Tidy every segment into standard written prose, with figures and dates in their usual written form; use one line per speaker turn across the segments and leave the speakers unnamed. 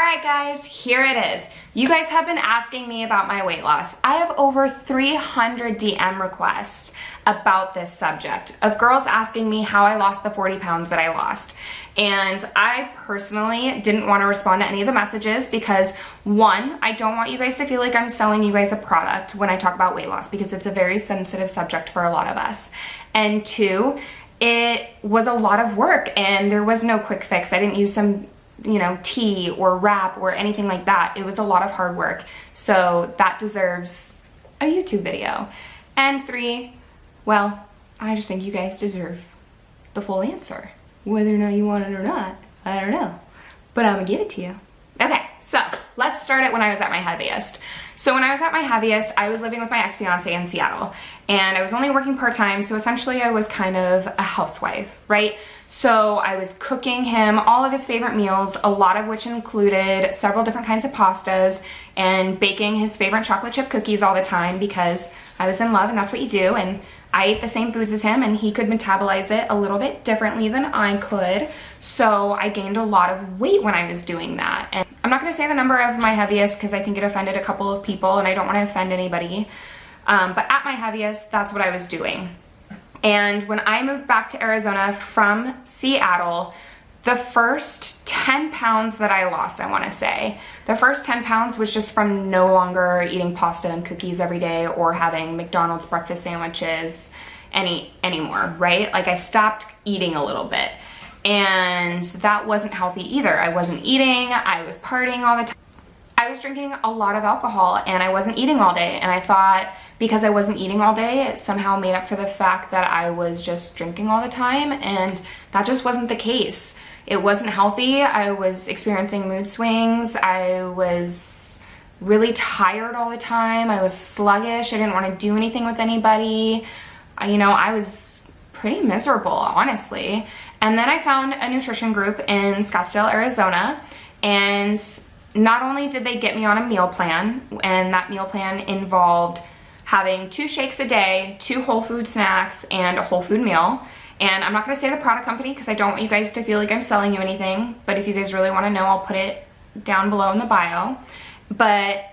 Alright guys, here it is. You guys have been asking me about my weight loss. I have over 300 DM requests about this subject of girls asking me how I lost the 40 pounds that I lost. And I personally didn't want to respond to any of the messages because one, I don't want you guys to feel like I'm selling you guys a product when I talk about weight loss because it's a very sensitive subject for a lot of us. And two, it was a lot of work and there was no quick fix. I didn't use some tea or wrap or anything like that. It was a lot of hard work. So that deserves a YouTube video. And three, well, I just think you guys deserve the full answer. Whether or not you want it or not, I don't know. But I'm gonna give it to you. Okay, so let's start it when I was at my heaviest. So when I was at my heaviest, I was living with my ex-fiance in Seattle and I was only working part-time, so essentially I was kind of a housewife, right? So I was cooking him all of his favorite meals, a lot of which included several different kinds of pastas and baking his favorite chocolate chip cookies all the time because I was in love and that's what you do. And I ate the same foods as him and he could metabolize it a little bit differently than I could. So I gained a lot of weight when I was doing that. And I'm not gonna say the number of my heaviest because I think it offended a couple of people and I don't wanna offend anybody. But at my heaviest, that's what I was doing. And when I moved back to Arizona from Seattle, the first 10 pounds that I lost, I wanna say, the first 10 pounds was just from no longer eating pasta and cookies every day or having McDonald's breakfast sandwiches anymore, right? Like I stopped eating a little bit and that wasn't healthy either. I wasn't eating, I was partying all the time. I was drinking a lot of alcohol and I wasn't eating all day, and I thought because I wasn't eating all day, it somehow made up for the fact that I was just drinking all the time, and that just wasn't the case. It wasn't healthy. I was experiencing mood swings. I was really tired all the time. I was sluggish. I didn't want to do anything with anybody. I was pretty miserable, honestly. And then I found a nutrition group in Scottsdale, Arizona, and not only did they get me on a meal plan, and that meal plan involved having 2 shakes a day, 2 whole food snacks, and a whole food meal. And I'm not gonna say the product company because I don't want you guys to feel like I'm selling you anything, but if you guys really wanna know, I'll put it down below in the bio. But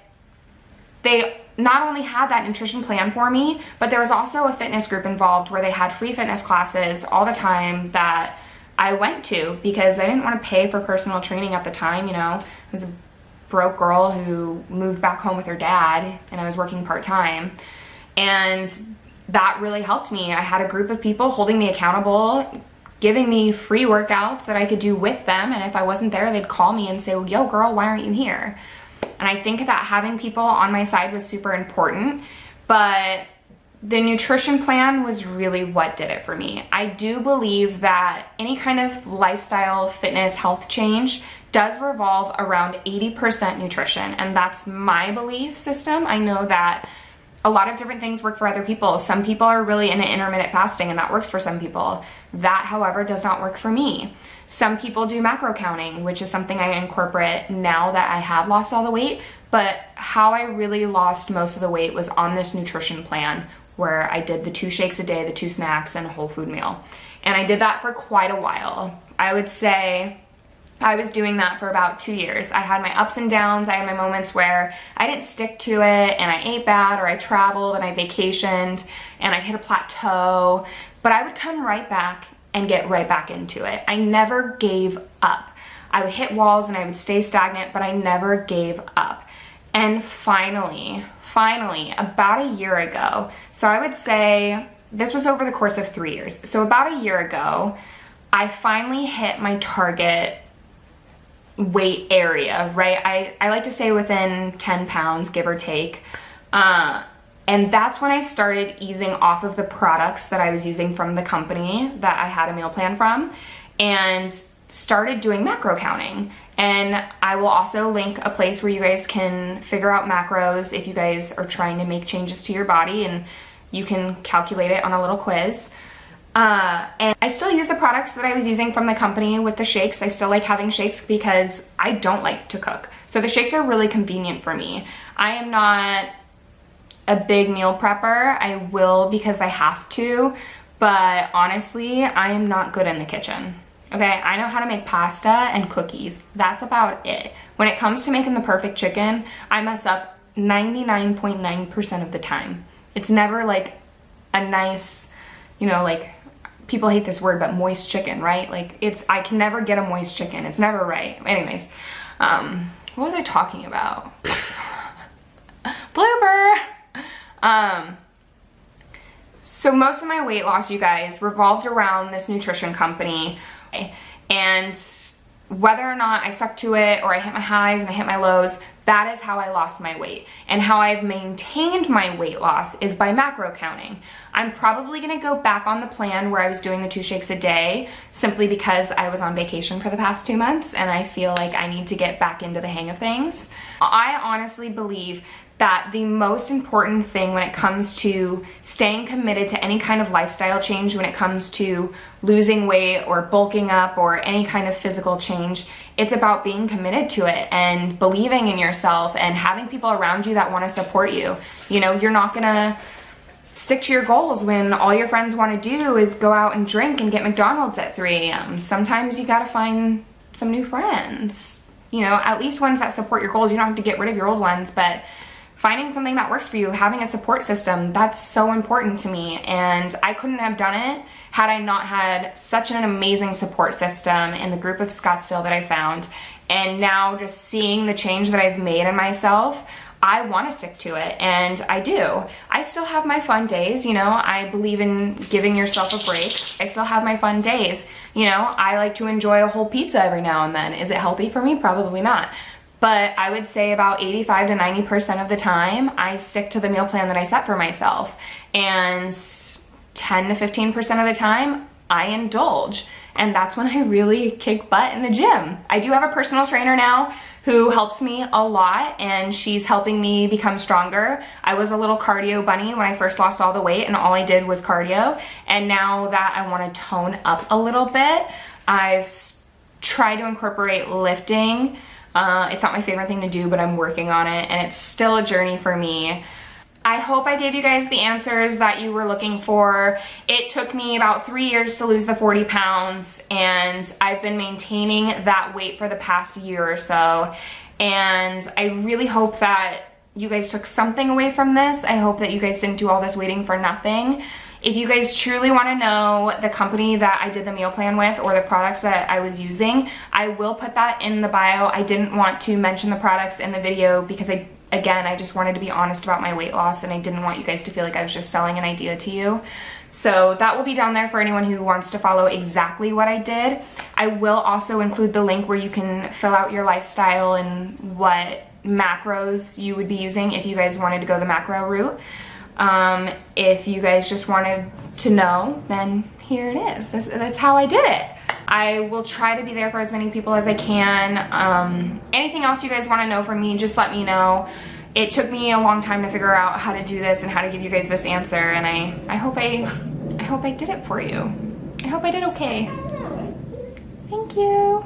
they not only had that nutrition plan for me, but there was also a fitness group involved where they had free fitness classes all the time that I went to because I didn't want to pay for personal training at the time. I was a broke girl who moved back home with her dad and I was working part-time, and that really helped me. I had a group of people holding me accountable, giving me free workouts that I could do with them, and if I wasn't there, they'd call me and say, yo girl, why aren't you here? And I think that having people on my side was super important, but the nutrition plan was really what did it for me. I do believe that any kind of lifestyle, fitness, health change does revolve around 80% nutrition, and that's my belief system. I know that a lot of different things work for other people. Some people are really into intermittent fasting and that works for some people. That, however, does not work for me. Some people do macro counting, which is something I incorporate now that I have lost all the weight, but how I really lost most of the weight was on this nutrition plan where I did the 2 shakes a day, the 2 snacks, and a whole food meal. And I did that for quite a while. I would say I was doing that for about 2 years. I had my ups and downs. I had my moments where I didn't stick to it and I ate bad, or I traveled and I vacationed and I hit a plateau, but I would come right back and get right back into it. I never gave up. I would hit walls and I would stay stagnant, but I never gave up. And finally, about a year ago, so I would say this was over the course of 3 years. So about a year ago, I finally hit my target weight area, right? I like to say within 10 pounds, give or take. And that's when I started easing off of the products that I was using from the company that I had a meal plan from and started doing macro counting. And I will also link a place where you guys can figure out macros if you guys are trying to make changes to your body, and you can calculate it on a little quiz. And I still use the products that I was using from the company with the shakes. I still like having shakes because I don't like to cook. So the shakes are really convenient for me. I am not a big meal prepper. I will because I have to, but honestly, I am not good in the kitchen. Okay, I know how to make pasta and cookies. That's about it. When it comes to making the perfect chicken, I mess up 99.9% of the time. It's never like a nice, you know, like, people hate this word, but moist chicken, right? Like, I can never get a moist chicken. It's never right. Anyways, what was I talking about? Blooper! So most of my weight loss, you guys, revolved around this nutrition company, and whether or not I stuck to it or I hit my highs and I hit my lows, that is how I lost my weight. And how I've maintained my weight loss is by macro counting. I'm probably gonna go back on the plan where I was doing the 2 shakes a day, simply because I was on vacation for the past 2 months and I feel like I need to get back into the hang of things. I honestly believe that the most important thing when it comes to staying committed to any kind of lifestyle change, when it comes to losing weight or bulking up or any kind of physical change, it's about being committed to it and believing in yourself and having people around you that want to support you. You know, you're not gonna stick to your goals when all your friends want to do is go out and drink and get McDonald's at 3 a.m. Sometimes you gotta find some new friends, you know, at least ones that support your goals. You don't have to get rid of your old ones, but finding something that works for you, having a support system, that's so important to me. And I couldn't have done it had I not had such an amazing support system in the group of Scottsdale that I found. And now just seeing the change that I've made in myself, I want to stick to it, and I do. I still have my fun days, you know, I believe in giving yourself a break. I still have my fun days, you know, I like to enjoy a whole pizza every now and then. Is it healthy for me? Probably not. But I would say about 85 to 90% of the time, I stick to the meal plan that I set for myself. And 10 to 15% of the time, I indulge. And that's when I really kick butt in the gym. I do have a personal trainer now who helps me a lot, and she's helping me become stronger. I was a little cardio bunny when I first lost all the weight, and all I did was cardio. And now that I want to tone up a little bit, I've tried to incorporate lifting. It's not my favorite thing to do, but I'm working on it, and it's still a journey for me. I hope I gave you guys the answers that you were looking for. It took me about 3 years to lose the 40 pounds, and I've been maintaining that weight for the past year or so. And I really hope that you guys took something away from this. I hope that you guys didn't do all this waiting for nothing. If you guys truly want to know the company that I did the meal plan with or the products that I was using, I will put that in the bio. I didn't want to mention the products in the video because I just wanted to be honest about my weight loss, and I didn't want you guys to feel like I was just selling an idea to you. So that will be down there for anyone who wants to follow exactly what I did. I will also include the link where you can fill out your lifestyle and what macros you would be using if you guys wanted to go the macro route. If you guys just wanted to know, then here it is. That's how I did it. I will try to be there for as many people as I can. Anything else you guys want to know from me, just let me know. It took me a long time to figure out how to do this and how to give you guys this answer, and I hope I did it for you. I hope I did okay. Thank you.